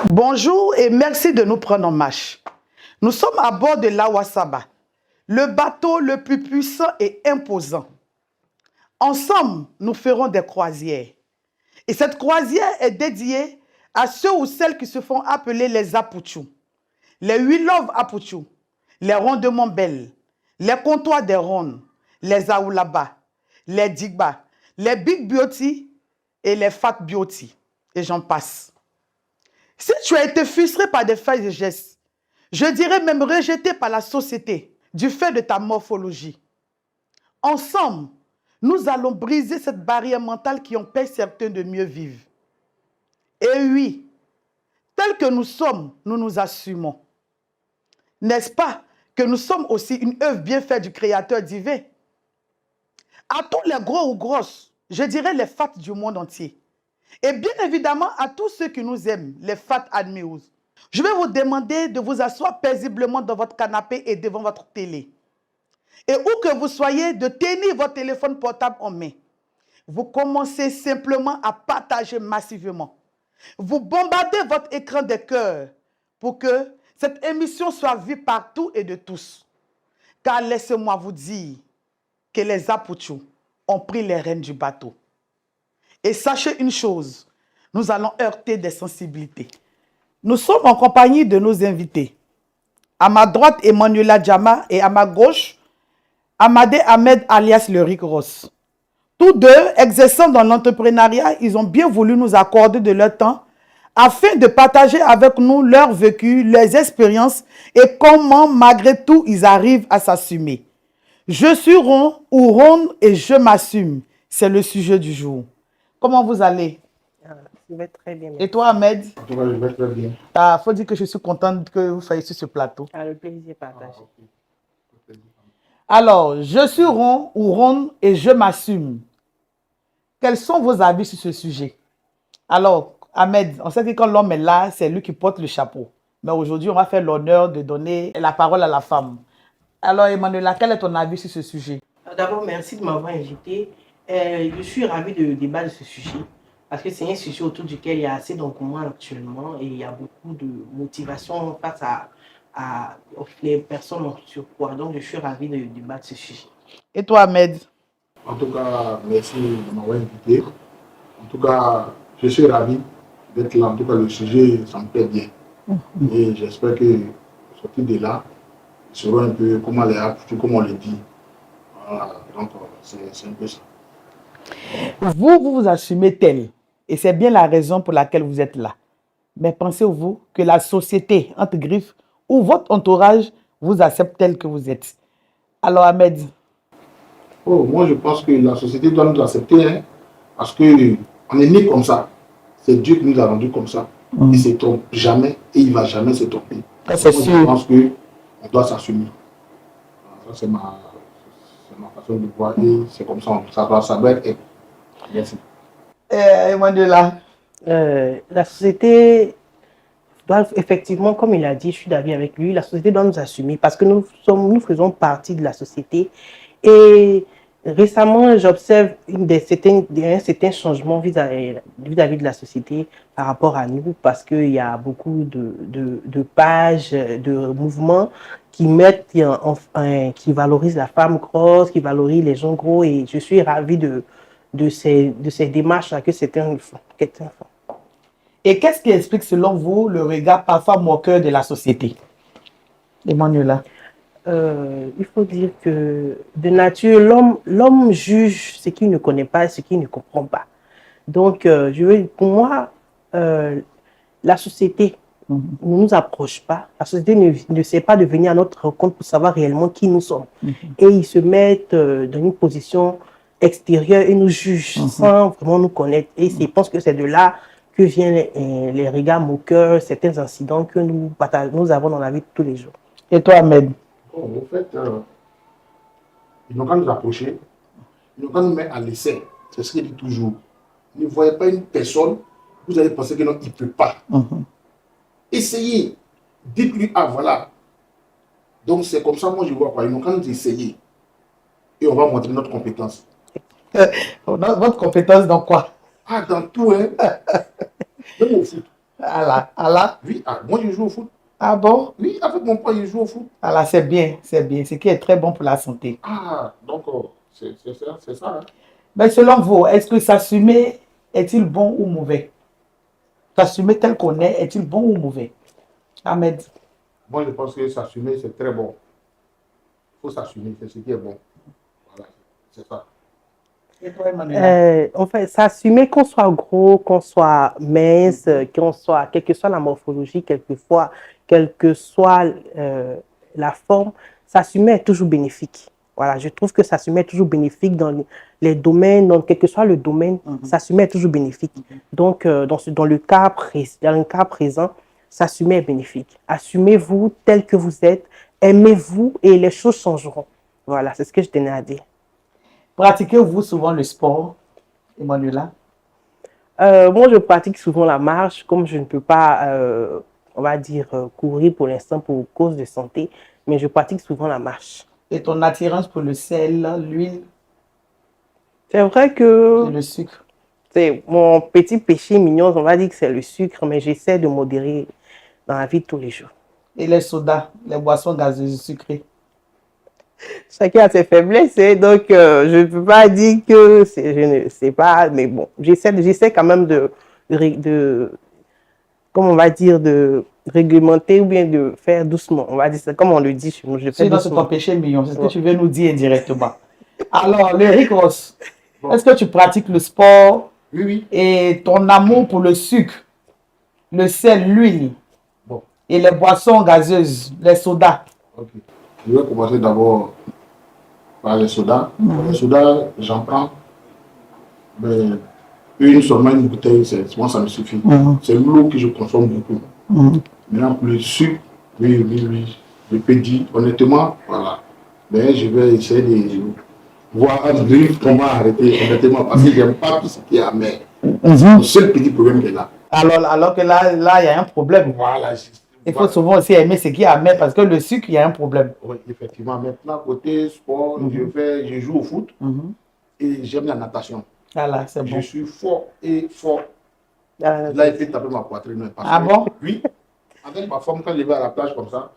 Bonjour et merci de nous prendre en marche. Nous sommes à bord de l'Awa Saba, le bateau le plus puissant et imposant. Ensemble, nous ferons des croisières. Et cette croisière est dédiée à ceux ou celles qui se font appeler les Apouchou, les We Love Apouchou, les Rondemont Belles, les comptoirs des Rondes, les Aoulaba, les Digba, les Big Beauty et les Fat Beauty. Et j'en passe. Si tu as été frustré par des failles et gestes, je dirais même rejeté par la société du fait de ta morphologie, ensemble, nous allons briser cette barrière mentale qui empêche certains de mieux vivre. Et oui, tel que nous sommes, nous nous assumons. N'est-ce pas que nous sommes aussi une œuvre bien faite du Créateur divin? À tous les gros ou grosses, je dirais les fats du monde entier. Et bien évidemment, à tous ceux qui nous aiment, les fat admirers, je vais vous demander de vous asseoir paisiblement dans votre canapé et devant votre télé. Et où que vous soyez, de tenir votre téléphone portable en main. Vous commencez simplement à partager massivement. Vous bombardez votre écran de cœur pour que cette émission soit vue partout et de tous. Car laissez-moi vous dire que les Apouchou ont pris les rênes du bateau. Et sachez une chose, nous allons heurter des sensibilités. Nous sommes en compagnie de nos invités. À ma droite, Emmanuela Djama et à ma gauche, Amadé Ahmed alias le Rick Ross. Tous deux, exerçant dans l'entrepreneuriat, ils ont bien voulu nous accorder de leur temps afin de partager avec nous leur vécu, leurs expériences et comment, malgré tout, ils arrivent à s'assumer. Je suis rond ou ronde et je m'assume. C'est le sujet du jour. Comment vous allez? Je vais très bien. Et toi, Ahmed? Je vais très bien. Il faut dire que je suis contente que vous soyez sur ce plateau. Le plaisir partagé. Alors, je suis rond ou ronde et je m'assume. Quels sont vos avis sur ce sujet? Alors, Ahmed, on sait que quand l'homme est là, c'est lui qui porte le chapeau. Mais aujourd'hui, on va faire l'honneur de donner la parole à la femme. Alors, Emmanuela, quel est ton avis sur ce sujet? D'abord, merci de m'avoir invité. Je suis ravie de débattre de ce sujet parce que c'est un sujet autour duquel il y a assez d'engouement actuellement et il y a beaucoup de motivation face à les personnes en surpoids. Donc, je suis ravie de débattre de ce sujet. Et toi, Ahmed? En tout cas, merci de m'avoir invité. En tout cas, je suis ravi d'être là. En tout cas, le sujet, ça me plaît bien. Et j'espère que, sorti de là, ils sauront un peu comment les appuyer, comment on le dit. Voilà. Donc, c'est un peu ça. Vous assumez tel. Et c'est bien la raison pour laquelle vous êtes là. Mais pensez-vous que la société, entre griffes, ou votre entourage vous accepte tel que vous êtes? Alors, Ahmed? Oh, moi, je pense que la société doit nous accepter, hein, parce qu'on est né comme ça. C'est Dieu qui nous a rendus comme ça. Il ne se trompe jamais et il ne va jamais se tromper. C'est sûr. Je pense qu'on doit s'assumer. Ça, c'est ma façon de voir et c'est comme ça. Ça doit être. Merci. Emmanuela? La société doit effectivement, comme il a dit, je suis d'accord avec lui, la société doit nous assumer parce que nous faisons partie de la société. Et récemment, j'observe un certain changement vis-à-vis de la société par rapport à nous parce qu'il y a beaucoup de pages, de mouvements qui mettent, qui valorisent la femme grosse, qui valorisent les gens gros et je suis ravie de ces démarches-là que certains font. Et qu'est-ce qui explique selon vous le regard parfois moqueur de la société? Emmanuela? Il faut dire que de nature, l'homme juge ce qu'il ne connaît pas, ce qu'il ne comprend pas. Donc, pour moi, la société ne nous approche pas. La société ne sait pas de venir à notre rencontre pour savoir réellement qui nous sommes. Et ils se mettent dans une position extérieure et nous jugent sans vraiment nous connaître. Et je pense que c'est de là que viennent les regards moqueurs, certains incidents que nous avons dans la vie de tous les jours. Et toi, Ahmed? Bon, en fait, ils n'ont qu'à nous approcher, ils n'ont qu'à nous mettre à l'essai. C'est ce qu'il dit toujours. Ne voyez pas une personne, vous allez penser que non, il ne peut pas. Essayez. Dites-lui, ah voilà. Donc c'est comme ça, moi je vois quoi. Ils n'ont qu'à nous essayer. Et on va montrer notre compétence. Votre compétence dans quoi? Ah, dans tout, hein. Même au foot. Allah, Allah. Oui, ah, moi je joue au foot. Ah bon? Oui, avec mon père, je joue au foot. Allah, c'est bien, c'est bien. Ce qui est très bon pour la santé. Ah, donc c'est ça. Hein. Mais selon vous, est-ce que s'assumer est-il bon ou mauvais? S'assumer tel qu'on est-il bon ou mauvais? Ahmed. Moi, je pense que s'assumer, c'est très bon. Il faut s'assumer, c'est ce qui est bon. Voilà, c'est ça. Et toi, Emmanuel? En fait, s'assumer qu'on soit gros, qu'on soit mince, qu'on soit, quelle que soit la morphologie, quelquefois, quelle que soit la forme, s'assumer est toujours bénéfique. Voilà, je trouve que s'assumer est toujours bénéfique dans les domaines, dans quel que soit le domaine, s'assumer est toujours bénéfique. Donc, dans le cas présent, s'assumer est bénéfique. Assumez-vous tel que vous êtes, aimez-vous et les choses changeront. Voilà, c'est ce que je tenais à dire. Pratiquez-vous souvent le sport, Emmanuela? Moi, je pratique souvent la marche, comme je ne peux pas, on va dire, courir pour l'instant pour cause de santé, mais je pratique souvent la marche. Et ton attirance pour le sel, l'huile? C'est vrai que Et le sucre? c'est mon petit péché mignon, on va dire que c'est le sucre, mais j'essaie de modérer dans la vie de tous les jours. Et les sodas, les boissons gazeuses sucrées? Chacun a ses faiblesses, hein, donc je ne peux pas dire que je ne sais pas, mais bon, j'essaie quand même de, comment on va dire, de réglementer ou bien de faire doucement. On va dire ça, comme on le dit chez nous, je fais Sinon, c'est doucement. ton péché mignon, c'est ce que tu veux nous dire indirectement. Alors, le Ricos, est-ce que tu pratiques le sport? Oui, oui. Et ton amour pour le sucre, le sel, l'huile, et les boissons gazeuses, les sodas? Ok. Je vais commencer d'abord par les sodas. Les sodas, j'en prends. Mais seulement une bouteille, moi ça me suffit. C'est l'eau que je consomme beaucoup. Maintenant, pour le sucre, oui. Je peux dire honnêtement, voilà. Mais je vais essayer de voir un livre comment arrêter honnêtement parce que j'aime pas tout ce qui est amer. C'est le seul petit problème qu'il y a là. Alors que là, il y a un problème. Voilà. Il faut souvent aussi aimer ce qui est amer parce que le sucre, il y a un problème. Oui, effectivement. Maintenant, côté sport, je joue au foot et j'aime la natation. Voilà, c'est bon. Je suis fort. Là, il fait taper ma poitrine. Bon? Oui. Avec ma forme, quand je vais à la plage comme ça,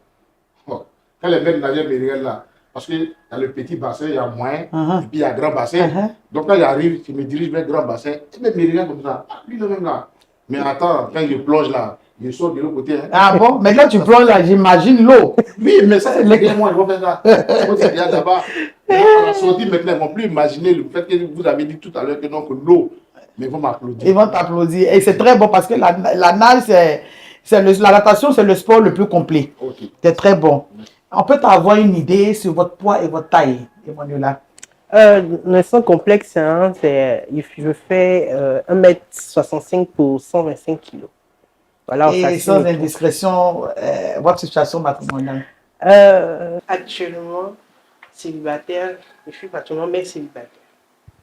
quand les mecs nagent me regardent là, parce qu'il y a le petit bassin, il y a moyen, et puis il y a grand bassin. Donc quand j'arrive, je me dirige vers le grand bassin, et me regarde comme ça. Ah, lui, le même là. Mais attends, quand je plonge là, je sors de l'autre côté. Hein. Ah bon? Mais là, tu plonges là, j'imagine l'eau. Oui, mais ça, c'est les moi, je vais faire ça. Moi, c'est déjà là-bas. À la sortie, maintenant, ils ne vont plus imaginer le fait que vous avez dit tout à l'heure que non, que l'eau. Mais ils vont m'applaudir. Ils vont t'applaudir. Et c'est très bon parce que la nage, la natation, c'est le sport le plus complet. Okay. C'est très bon. On peut avoir une idée sur votre poids et votre taille, Emmanuela? Sans complexe, hein, je fais 1m65 pour 125 kg. Voilà, et sans indiscrétion, votre situation matrimoniale? Actuellement, célibataire. Je suis actuellement mère célibataire.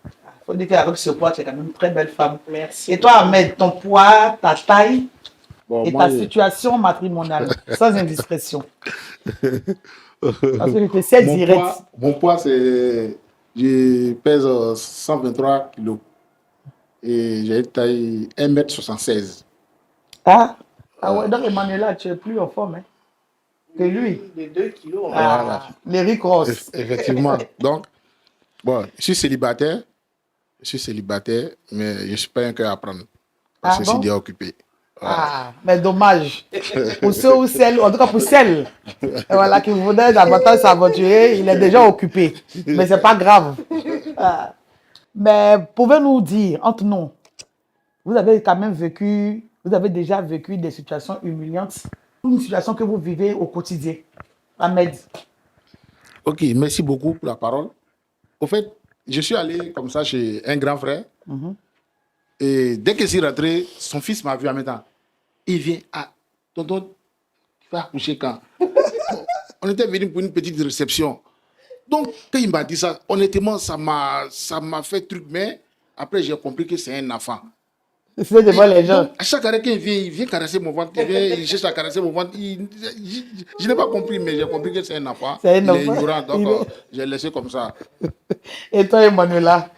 Il faut dire qu'avec ce poids, tu es quand même une très belle femme. Merci. Et toi, Ahmed, ton poids, ta taille et moi, ta situation matrimoniale, sans indiscrétion? Parce que je te sais direct. Mon poids, c'est... Je pèse 123 kg. Et j'ai une taille 1m76. Ah ouais, donc Emmanuela, tu es plus en forme que lui. Les 2 kilos. Voilà. Les Rick Ross. Effectivement. Donc, bon, je suis célibataire, mais je ne suis pas un cœur à prendre. Parce que je suis déjà occupé. Voilà. Ah, mais dommage. Pour ceux ou celles, en tout cas pour celles voilà, qui voudraient davantage s'aventurer, il est déjà occupé. Mais ce n'est pas grave. Mais pouvez-nous dire, entre nous, vous avez quand même vécu, vous avez déjà vécu des situations humiliantes, une situation que vous vivez au quotidien? Ahmed. Ok, merci beaucoup pour la parole. Au fait, je suis allé comme ça chez un grand frère Et dès que je suis rentré, son fils m'a vu en même temps. Il vient, ah, tonton, tu vas accoucher quand? On était venu pour une petite réception. Donc, quand il m'a dit ça, honnêtement, ça m'a fait truc, mais après, j'ai compris que c'est un enfant. C'est devant les gens. Donc, à chaque arrêt qu'il vient, il vient caresser mon ventre, il cherche à caresser mon ventre. Je n'ai pas compris, mais j'ai compris que c'est un enfant. C'est un Il est enfant. ignorant, donc j'ai laissé comme ça. Et toi, Emmanuela?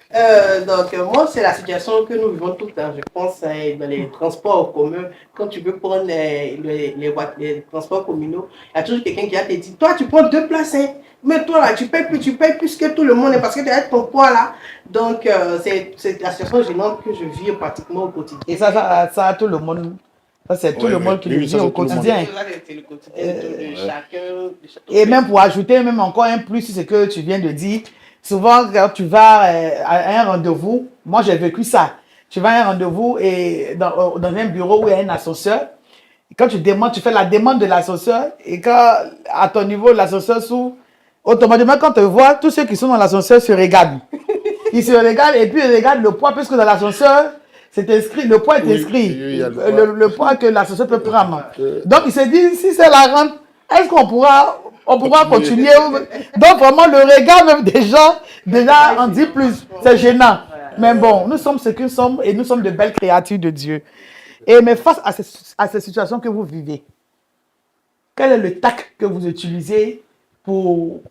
Moi, c'est la situation que nous vivons tout le temps. Je pense dans les transports en commun, quand tu veux prendre les transports communaux, il y a toujours quelqu'un qui a te dit, toi, tu prends 2 places, hein. Mais toi, là, tu payes plus que tout le monde parce que tu as ton poids là. Donc, c'est la situation gênante que je vis pratiquement au quotidien. Et ça tout le monde. Ça, c'est tout le monde qui le vit au quotidien. C'est le quotidien de chacun. Et même pour ajouter même encore un plus, c'est ce que tu viens de dire. Souvent, quand tu vas à un rendez-vous, moi j'ai vécu ça. Tu vas à un rendez-vous et dans un bureau où il y a un ascenseur. Quand tu demandes, tu fais la demande de l'ascenseur et quand à ton niveau l'ascenseur s'ouvre, automatiquement quand tu vois, tous ceux qui sont dans l'ascenseur se regardent. Ils se regardent et puis ils regardent le poids puisque dans l'ascenseur, c'est inscrit, le poids est inscrit. Le poids que l'ascenseur peut prendre. Donc il se dit, si c'est la rente, est-ce qu'on pourra continuer? Donc vraiment le regard même des gens, déjà en dit plus. C'est gênant. Mais bon, nous sommes ce que nous sommes et nous sommes de belles créatures de Dieu. Mais face à ces situations que vous vivez, quel est le tact que vous utilisez pour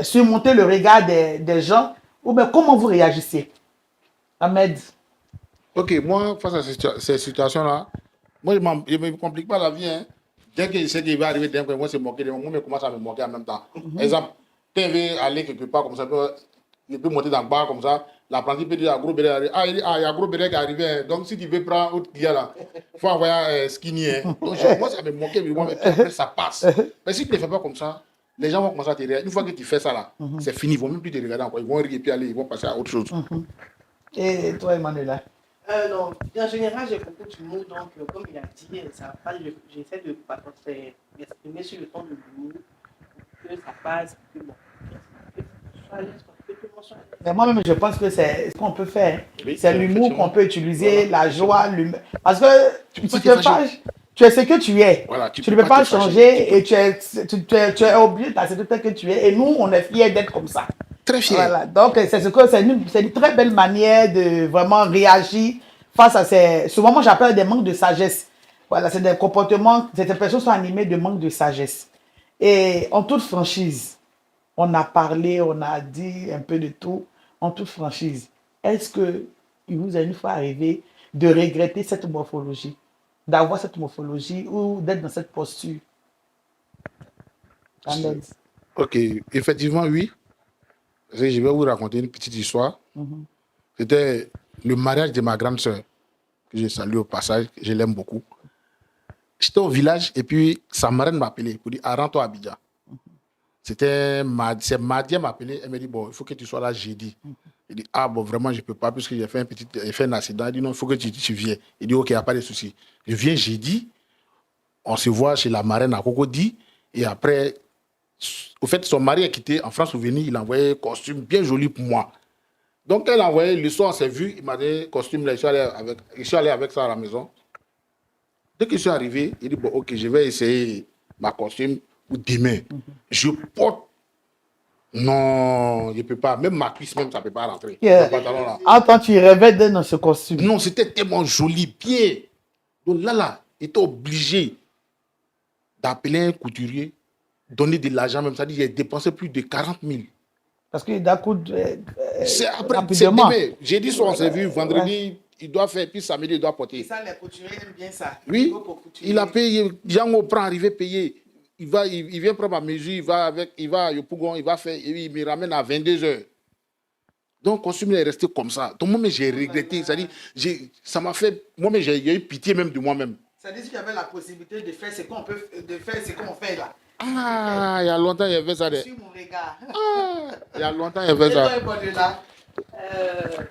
surmonter le regard des gens? Ou bien comment vous réagissez? Ahmed. Ok, moi, face à ces situations-là, moi, je ne me complique pas la vie. Hein. Dès que je sais qu'il va arriver d'un coup, moi, c'est moquer de moi, moi, je commence à me moquer en même temps. Exemple, quand il veut aller quelque part comme ça, il peut monter dans le bar comme ça, l'apprenti peut dire, il y a gros béret, il y a gros béret qui est arrivé. Hein. Donc, si tu veux prendre autre client là, il faut envoyer skinny. Hein. Donc, je commence à me moquer, mais après, ça passe. Mais si tu ne le fais pas comme ça, les gens vont commencer à te regarder. Une fois que tu fais ça là, c'est fini, ils ne vont même plus te regarder encore. Ils vont rire et puis aller, ils vont passer à autre chose. Et toi, Emmanuela? Non, en général, j'ai beaucoup d'humour, donc comme il a dit, ça passe, j'essaie de m'exprimer sur le ton de l'humour pour que ça passe, que bon, Mais moi-même, je pense que c'est ce qu'on peut faire. Oui, c'est l'humour qu'on peut utiliser, voilà, la joie, l'humour. Parce que tu tu te fâches, tu es ce que tu es. Voilà, tu ne peux pas changer et tu es obligé d'accepter tel que tu es. Et nous, on est fiers d'être comme ça. Très fiers. Voilà. Donc, c'est une très belle manière de vraiment réagir face à ces... Souvent, moi, j'appelle des manques de sagesse. Voilà, c'est des comportements, ces personnes sont animées de manque de sagesse. Et en toute franchise, on a parlé, on a dit un peu de tout, en toute franchise. Est-ce que il vous est une fois arrivé de regretter cette morphologie, d'avoir cette morphologie ou d'être dans cette posture? Ahmed. Ok, effectivement, oui. Je vais vous raconter une petite histoire. C'était le mariage de ma grande sœur, que je salue au passage, je l'aime beaucoup. J'étais au village et puis sa marraine m'a appelé pour dire, rentre-toi à Abidjan. C'est mardi, elle m'a appelé, elle m'a dit, bon, il faut que tu sois là jeudi. Il dit, ah bon, vraiment, je ne peux pas, puisque j'ai fait un accident. Il dit, non, il faut que tu viennes. Il dit, ok, il n'y a pas de souci. Je viens jeudi, on se voit chez la marraine à Cocody, et après, au fait, son mari est quitté en France, souvenir, il a envoyé un costume bien joli pour moi. Donc, elle a envoyé, le soir, on s'est vu, il m'a dit, costume, là, je suis allé avec ça à la maison. Dès que je suis arrivé, il dit, bon, ok, je vais essayer ma costume pour demain. Je porte. Non, je ne peux pas. Même ma cuisse, même, ça ne peut pas rentrer. Attends, tu rêvais d'être dans ce costume? Non, c'était tellement joli, bien. Donc là, il était obligé d'appeler un couturier, donner de l'argent, même ça dit, j'ai dépensé plus de 40 000. Parce que d'un coup, c'est après, c'est demain. J'ai dit soir, on s'est vu, vendredi, il doit faire, puis samedi, il doit porter. Et ça, les couturiers aiment bien ça. Oui, il a payé, Django prend, arrivé payer. Il vient prendre ma mesure, il va à Yopougon, il va faire, il me ramène à 22 heures. Donc, le costume est resté comme ça. Donc, moi, j'ai regretté. C'est-à-dire, ça m'a fait. Moi, j'ai eu pitié même de moi-même. C'est-à-dire qu'il y avait la possibilité de faire ce qu'on peut, de faire ce qu'on fait là. Ah, il y a longtemps, il y avait ça. Sur mon regard. Ah, il y a longtemps, il y avait ça.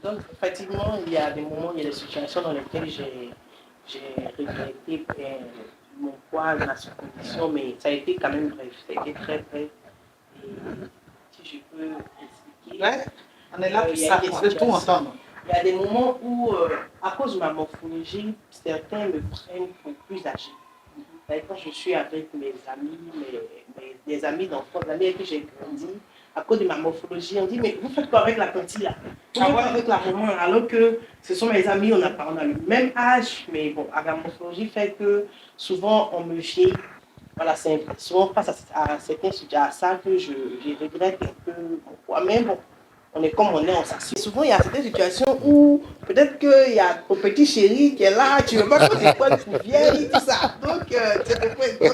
Donc, effectivement, il y a des moments, il y a des situations dans lesquelles j'ai regretté mon poids, ma condition, mais ça a été quand même bref. Ça a été très bref. Et si je peux expliquer. Ouais, on est là pour ça, on veut tout entendre. Il y a des moments où, à cause de ma morphologie, certains me prennent pour plus âgée. Quand je suis avec mes amis, des amis d'enfance, des amis avec qui j'ai grandi, à cause de ma morphologie, on dit, mais vous faites quoi avec la petite là? Vous faites quoi avec la maman? Alors que ce sont mes amis, on a le même âge, mais bon, la morphologie fait que souvent on me vieillit. Voilà, c'est souvent face à certains sujets, à ça que je regrette un peu mon poids. Mais bon, on est comme on est, on s'assure. Souvent, il y a certaines situations où peut-être qu'il y a ton petit chéri qui est là, tu ne veux pas qu'on te prenne pour vieille, tout ça. Donc,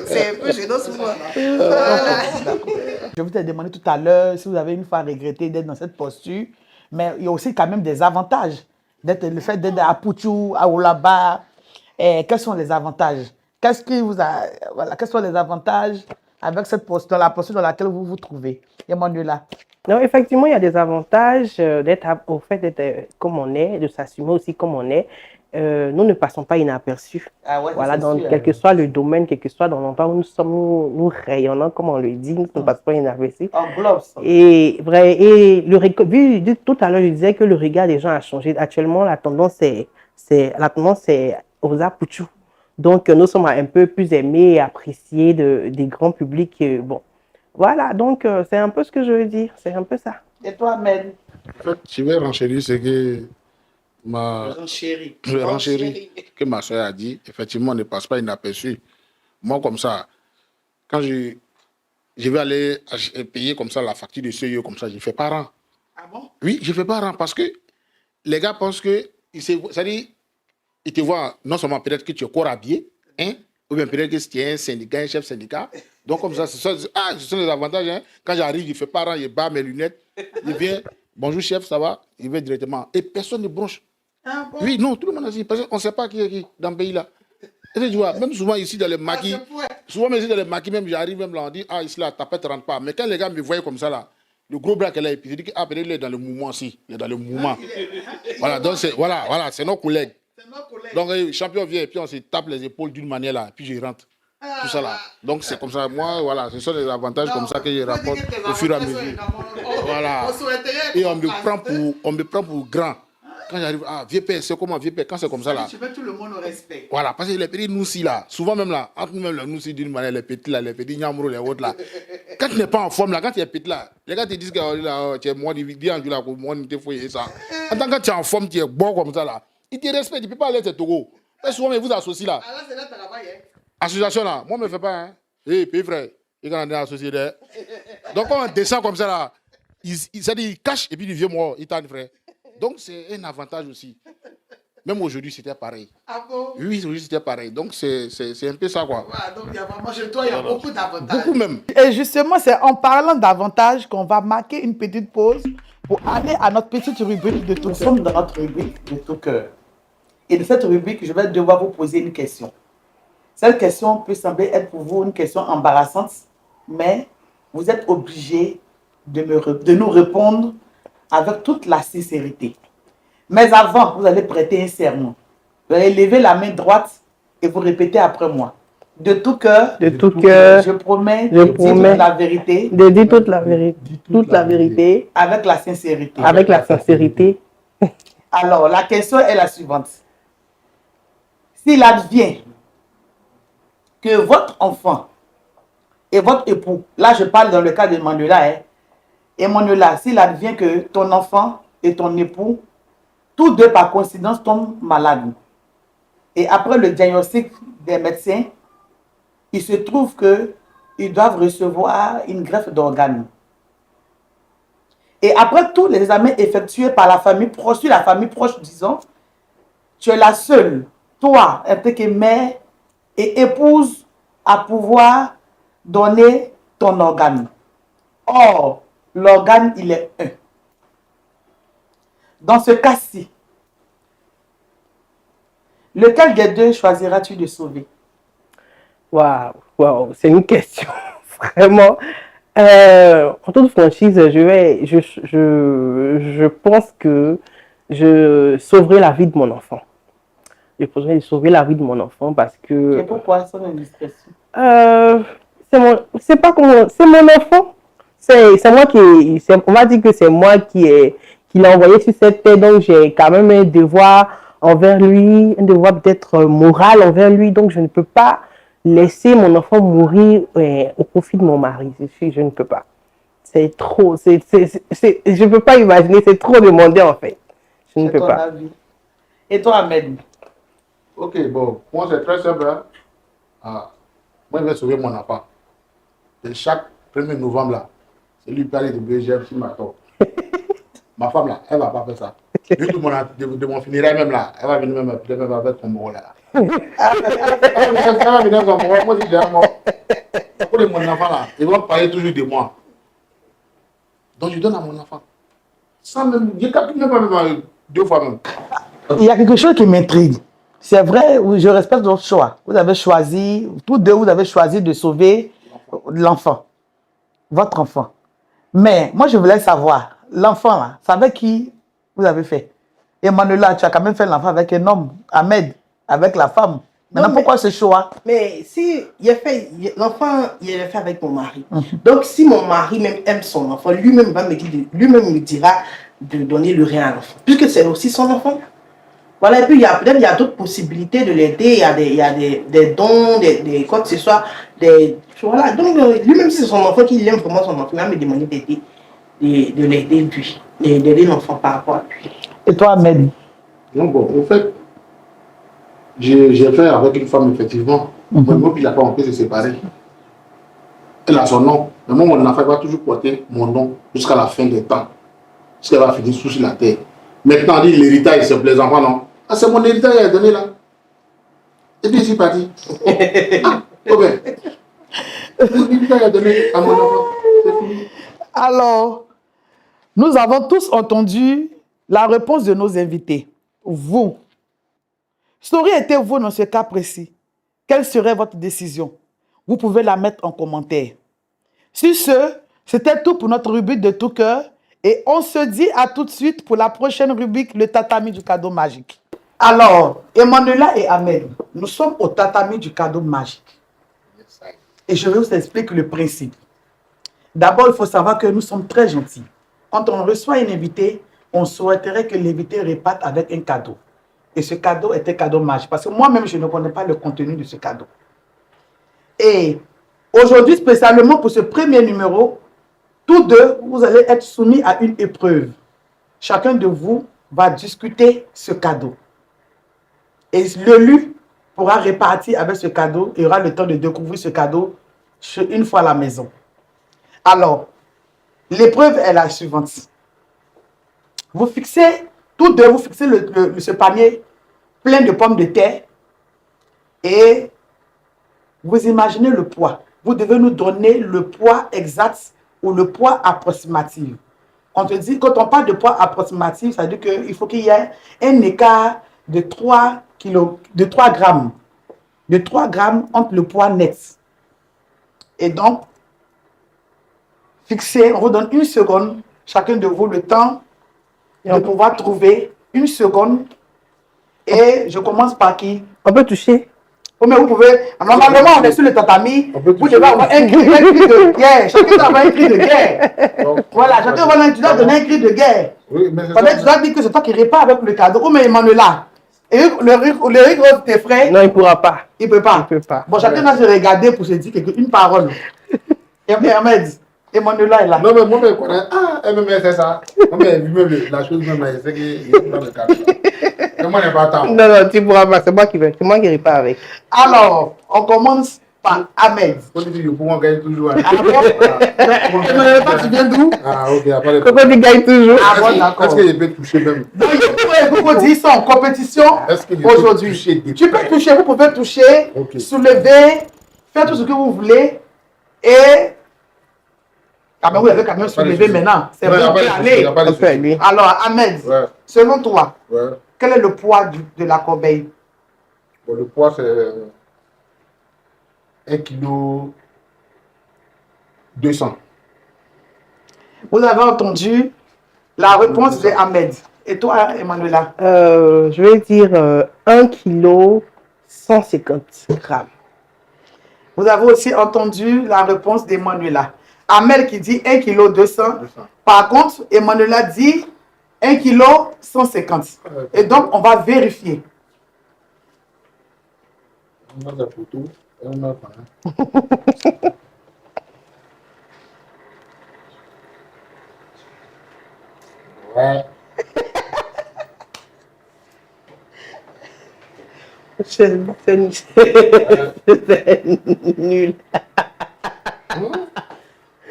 c'est un peu gênant souvent. Je vous ai demandé tout à l'heure si vous avez une fois regretté d'être dans cette posture, mais il y a aussi quand même des avantages. Le fait d'être à Puchou, à Oulaba, quels sont les avantages? Quels sont les avantages avec cette posture, dans la posture dans laquelle vous vous trouvez? Emmanuela. Non, effectivement, il y a des avantages au fait d'être comme on est, de s'assumer aussi comme on est. Nous ne passons pas inaperçus. Ah ouais, voilà, donc quel que soit le domaine, quel que soit dans l'endroit où nous sommes, nous rayonnons, comme on le dit, nous ne passons pas inaperçus. En globe. Et vu tout à l'heure, je disais que le regard des gens a changé. Actuellement, la tendance c'est aux Apuchou. Donc, nous sommes un peu plus aimés et appréciés des grands publics. Bon. Voilà, donc c'est un peu ce que je veux dire, c'est un peu ça. Et toi, Mel? En fait, je vais renchérir ce que que ma soeur a dit. Effectivement, on ne passe pas inaperçu. Moi, comme ça, quand je vais aller payer comme ça la facture de CE, comme ça, je ne fais pas rang. Ah bon? Oui, je ne fais pas rang parce que les gars pensent que, c'est-à-dire, ils te voient non seulement peut-être que tu es corps habillé, hein, ou bien peut-être que tu es un syndicat, un chef syndicat. Donc, comme ça, ce sont les avantages. Hein. Quand j'arrive, je ne fais pas rang, je bats mes lunettes, je viens, bonjour chef, ça va? Il vient directement. Et personne ne bronche. Ah bon? Oui, non, tout le monde a dit, parce qu'on ne sait pas qui est qui dans le pays-là. Et tu vois, même souvent ici dans les maquis, même j'arrive même là, on dit, ah, ici là, ta pète ne rentre pas. Mais quand les gars me voyaient comme ça là, le gros bras qu'elle a, puis je dis que, ah, peut-être il est dans le mouvement aussi, il est dans le mouvement. Voilà, donc c'est nos collègues. Donc, le champion vient et puis on se tape les épaules d'une manière là, puis je rentre. Tout ça là. Donc, c'est comme ça. Moi, voilà, ce sont les avantages comme ça que je rapporte au fur et à mesure. Voilà. Et on me prend pour grand. Quand j'arrive, ah, vieux père, c'est comment vieux père? Quand c'est comme ça là. Tu veux tout le monde au respect. Voilà, parce que les petits nous-ci là, souvent même là, entre nous-mêmes, nous aussi d'une manière, les petits nyamro, les autres là. Quand tu n'es pas en forme là, quand tu es petit là, les gars te disent que tu es moi, dis en là, moi, tu fais ça. En tant que tu es en forme, tu es bon comme ça là. Ils te respectent, tu ne peux pas aller te Togo. Mais souvent, ils vous associent là. Alors, c'est là ton travail, hein? Association là, moi, je ne me fais pas, hein. Hé, pays frère, il est associé là. Donc, quand on descend comme ça là, il cache et puis il vient moi, il t'en frère. Donc, c'est un avantage aussi. Même aujourd'hui, c'était pareil. Ah bon? Oui, aujourd'hui, c'était pareil. Donc, c'est un peu ça, quoi. Ouais, donc, il y a vraiment chez toi, il y a beaucoup d'avantages. Beaucoup même. Et justement, c'est en parlant d'avantages qu'on va marquer une petite pause pour aller à notre petite rubrique de tout cœur. Nous sommes dans notre rubrique de tout cœur. Et de cette rubrique, je vais devoir vous poser une question. Cette question peut sembler être pour vous une question embarrassante, mais vous êtes obligé de nous répondre avec toute la sincérité. Mais avant, vous allez prêter un serment. Vous allez lever la main droite et vous répétez après moi. De tout cœur, je promets de dire toute la vérité. De dire toute la vérité. Toute la vérité. Avec la sincérité. Avec la sincérité. Alors, la question est la suivante. S'il advient que votre enfant et votre époux, là je parle dans le cas d'Emmanuela, hein, Emmanuela, s'il advient que ton enfant et ton époux, tous deux par coïncidence tombent malades, et après le diagnostic des médecins, il se trouve qu'ils doivent recevoir une greffe d'organes. Et après tous les examens effectués par la famille proche, sur la famille proche, disons, tu es la seule, toi, en tant que mère et épouse, à pouvoir donner ton organe. Or, l'organe, il est un. Dans ce cas-ci, lequel des deux choisiras-tu de sauver? Waouh, c'est une question vraiment. En toute franchise, je pense que je sauverai la vie de mon enfant. Je pourrais sauver la vie de mon enfant parce que. Et pourquoi sans indiscrétion? C'est mon enfant. C'est moi qui. On va dire que c'est moi qui qu'il a envoyé sur cette terre. Donc, j'ai quand même un devoir envers lui, un devoir peut-être moral envers lui. Donc, je ne peux pas laisser mon enfant mourir au profit de mon mari. Je ne peux pas. C'est trop. Je ne peux pas imaginer. C'est trop demandé, en fait. Je ne peux pas. Avis. Et toi, Ahmed? Ok, bon, moi c'est très simple. Hein. Moi, je vais sauver mon enfant. Et chaque 1er novembre, là, c'est lui parler de BGF sur ma tort. Ma femme, là, elle ne va pas faire ça. Du tout, de mon funérail, même là, elle va venir même, peut-être même avec son mot là. Elle va venir avec son mot. Moi, je dis à moi, pour mon enfant, là, ils vont parler toujours de moi. Donc, je donne à mon enfant. Sans même, je calcule même 2 fois même. Il y a quelque chose qui m'intrigue. C'est vrai, je respecte votre choix. Vous avez choisi, tous deux, vous avez choisi de sauver l'enfant, votre enfant. Mais moi, je voulais savoir, l'enfant là, c'est avec qui vous avez fait? Emmanuela, tu as quand même fait l'enfant avec un homme, Ahmed, avec la femme. Maintenant, pourquoi ce choix? Mais si l'enfant, il est fait avec mon mari. Donc, si mon mari même aime son enfant, lui-même me dira de donner le rien à l'enfant, puisque c'est aussi son enfant. Voilà, et puis peut-être il y a d'autres possibilités de l'aider, il y a des dons, quoi que ce soit, voilà. Donc lui-même si c'est son enfant, qu'il aime vraiment son enfant, il va me demander d'aider, de l'aider lui, d'aider l'enfant par rapport à lui. Et toi, Ahmed? Donc bon, en fait, j'ai fait avec une femme effectivement, moi puis la femme on peut se séparer. Elle a son nom, mais moi mon enfant va toujours porter mon nom jusqu'à la fin des temps, jusqu'à va finir sous la terre. Maintenant, on dit l'héritage, c'est pour les enfants, non? Ah, c'est mon héritage qu'il a donné là. Et puis, c'est parti. Oh bien. Mon héritage qu'il a donné à mon enfant. C'est fini. Alors, nous avons tous entendu la réponse de nos invités. Vous, ça aurait été vous dans ce cas précis. Quelle serait votre décision? Vous pouvez la mettre en commentaire. Sur ce, c'était tout pour notre rubrique de tout cœur. Et on se dit à tout de suite pour la prochaine rubrique, le tatami du cadeau magique. Alors, Emmanuela et Ahmed, nous sommes au tatami du cadeau magique. Et je vais vous expliquer le principe. D'abord, il faut savoir que nous sommes très gentils. Quand on reçoit un invité, on souhaiterait que l'invité reparte avec un cadeau. Et ce cadeau est un cadeau magique. Parce que moi-même, je ne connais pas le contenu de ce cadeau. Et aujourd'hui, spécialement pour ce premier numéro, tous deux, vous allez être soumis à une épreuve. Chacun de vous va discuter ce cadeau. Et l'élu pourra repartir avec ce cadeau et aura le temps de découvrir ce cadeau une fois à la maison. Alors, l'épreuve est la suivante. Vous fixez, tous deux, vous fixez ce panier plein de pommes de terre et vous imaginez le poids. Vous devez nous donner le poids exact ou le poids approximatif. Quand on parle de poids approximatif, ça veut dire qu'il faut qu'il y ait un écart de 3 grammes. De 3 grammes entre le poids net. Et donc, fixez, on vous donne 1 seconde, chacun de vous le temps de pouvoir trouver 1 seconde. Et je commence par qui? On peut toucher. Oh, mais vous pouvez, normalement on est sur le tatami, vous devez avoir un cri de guerre, chacun doit avoir un cri de guerre. Voilà, chacun doit donner un cri de guerre. Oui, mais tu dois dire que c'est toi qui répare avec le cadeau. Oh, mais Emmanuela, et le riz de tes frères? Non, il ne pourra pas. Il ne peut pas. Il peut pas. Bon, chacun doit se regarder pour se dire une parole. Et Ahmed, Emmanuela est là. Non, mais moi, je connais. Ah, elle me fait ça. Moi, même la chose, même, c'est qu'il est dans le cadre. Et moi, je n'ai pas temps. Non, tu ne pourras pas. C'est moi qui répare avec. Alors, on commence par Ahmed. Quand tu dis que pour moi, gagne toujours. Ah bon? Emmanuela, tu viens d'où? Ah, ok, après. Pourquoi tu gagnes toujours? Ah bon, d'accord. Est-ce que je peux toucher même? Donc, il faut dire ça en compétition aujourd'hui. Tu peux toucher, vous pouvez toucher, soulever, faire tout ce que vous voulez et. Ah, mais vous avez quand même soulevé maintenant. C'est bon, aller. Alors, Ahmed, selon toi, quel est le poids de la corbeille? Bon, le poids, c'est 1,2 kg. Vous avez entendu la réponse de Ahmed. Et toi, Emmanuela? Je vais dire 1 kg 150 grammes. Vous avez aussi entendu la réponse d'Emmanuela. Ahmed qui dit 1 kg 200. Par contre, Emmanuela dit 1 kg 150. Et donc, on va vérifier. On a la photo et on a pas. Ouais. C'est nul.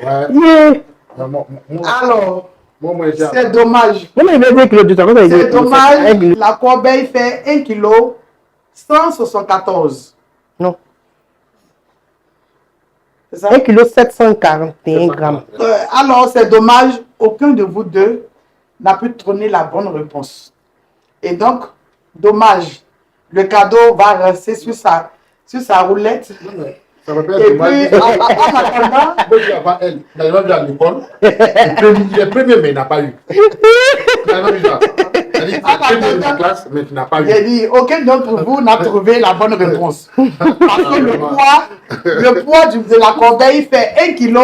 Ouais. Yeah. Alors, Moi, c'est dommage. Non, mais il veut dire que le temps, C'est dommage. La corbeille fait 1 kg 174. Non. C'est ça? 1 kg 741 grammes. Alors, c'est dommage. Aucun de vous deux n'a pu donner la bonne réponse. Et donc, dommage. Le cadeau va rester sur sa roulette. Ça va pas Et être puis, dommage. en attendant, Moi, je pas elle. Il a vu à l'école. Il est premier, mais il n'a pas eu. Il a vu ça. Il est premier de la classe, mais il n'a pas eu. j'ai dit, aucun d'entre vous n'a trouvé la bonne réponse. Parce que le poids de la corbeille fait 1 kg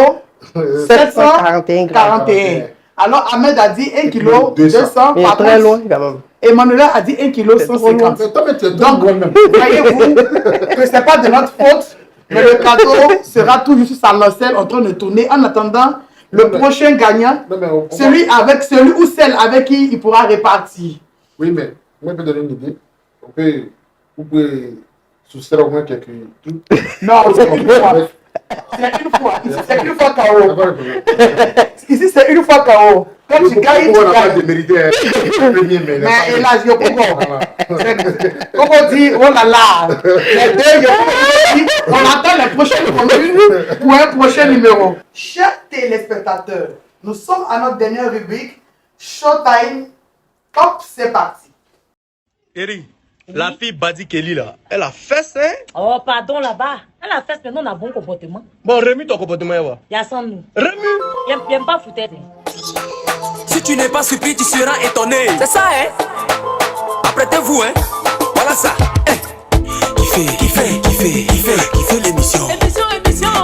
741 grammes. 41. Alors, Ahmed a dit 1 kg 200. Il est Par très contre, loin quand même. Emmanuel a dit 1 kg 150. Mais toi, mais tu es Donc, trop même. voyez-vous que ce n'est pas de notre faute, mais le cadeau sera toujours sur sa lancelle en train de tourner. En attendant, le prochain gagnant, Non, mais celui ou celle avec qui il pourra répartir. oui, mais moi, je peux donner une idée. Vous pouvez soustraire au moins quelques trucs. Non, c'est une fois. C'est une fois. Ici, c'est une fois KO. Ici, c'est une fois KO. Quand tu gagnes, tu On n'a pas gagnes. démérité le premier, mais. Mais hélas, yo Coco dit, oh là là, les deux, on attend les prochaines communes pour un prochain numéro. Chers téléspectateurs, nous sommes à notre dernière rubrique, Showtime. Top, c'est parti. Eri, la fille Badi Kelly là, elle a fait ça. Oh, pardon là-bas. Elle a fait, mais non, on a bon comportement. Bon, remue ton comportement, Eva. Y'a sans nous. Remue. Y'aime pas foutre. Si tu n'es pas surpris, tu seras étonné. C'est ça, hein? Apprêtez-vous, hein? Voilà ça. Kiffez l'émission.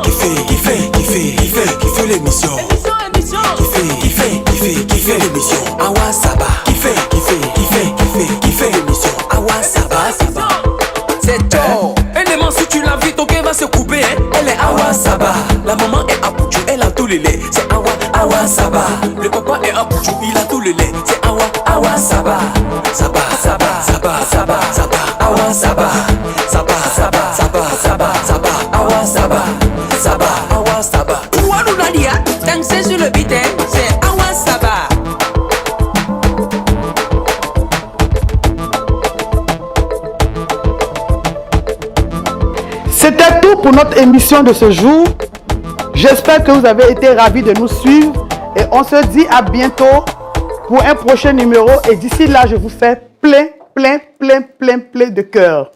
Kiffez l'émission. Kiffez l'émission. Awa Saba. Kiffez l'émission. Awa Saba. C'est tout. Un aimant, si tu la vis, ton cœur va se couper, hein? Elle est Awa Saba. La maman est à Pouchou, elle a tous les laits. C'est Awa Saba. Le papa est à Pouchou, il a tous les laits. C'est Awa Saba. Saba. Awa Saba. Awa Saba. Ouadou Nadia, danser sur le beat, hein? C'est Awa Saba. C'était tout pour notre émission de ce jour. J'espère que vous avez été ravis de nous suivre et on se dit à bientôt pour un prochain numéro. Et d'ici là, je vous fais plein de cœur.